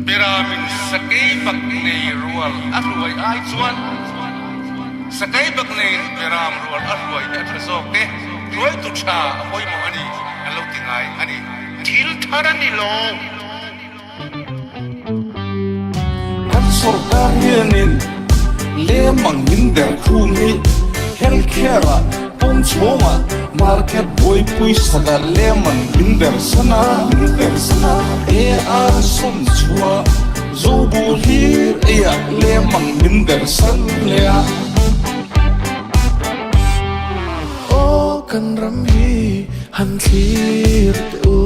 Peramin sakay baknay rual arway ay chuan sakay baknay peram rual arway at resoke roy tu cha apoy mo ani alo tingay ani til thara ni lo kan sarkar hianin lemang hinder khumi healthcare pom choma market boy pui sada lemang hinder sana e ar som chua zobu hir ya lemang hinder san lea o kan ram hi han thlir te u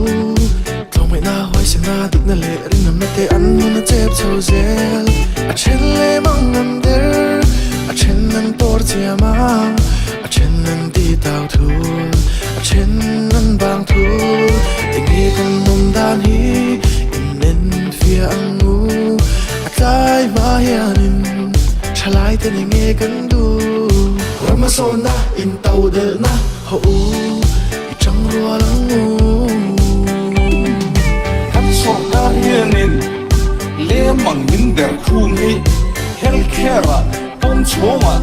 tlong mai na hoi se na dik na le ring nam na te an nu na chep chho zel a chen le mang nam der a chen nan tor chiama a chen nan ti tau thu a chen nan bang thu ting hi kan nom dan hi in nen fia angu a tai ma hianin chalai te nge kan du Ramasona in tau del na ho u i chang rua lang u kan sarkar hianin lemang hinder khumi healthcare pom choma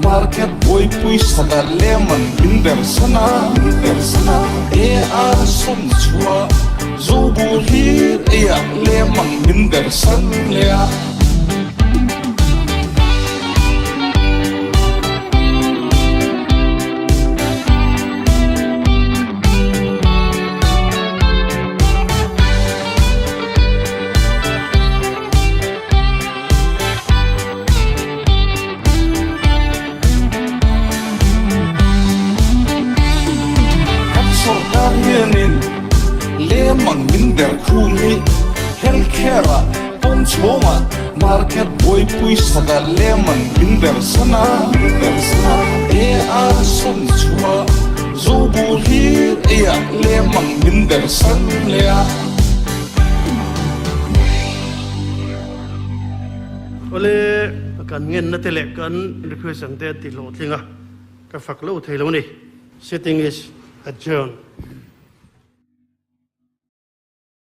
market boy pui sada lemang hinder sana e ar som chua zobu hir ya lemang hinder san lea sarkar hianin lemang hinder khumi healthcare pom choma market boy pui sada lemang hinder sana e ar som chua zobu hir ya lemang hinder san lea ole kan ngen na tele kan request ang te ti lo tlinga ka faklo thelo ni sitting is adjourned.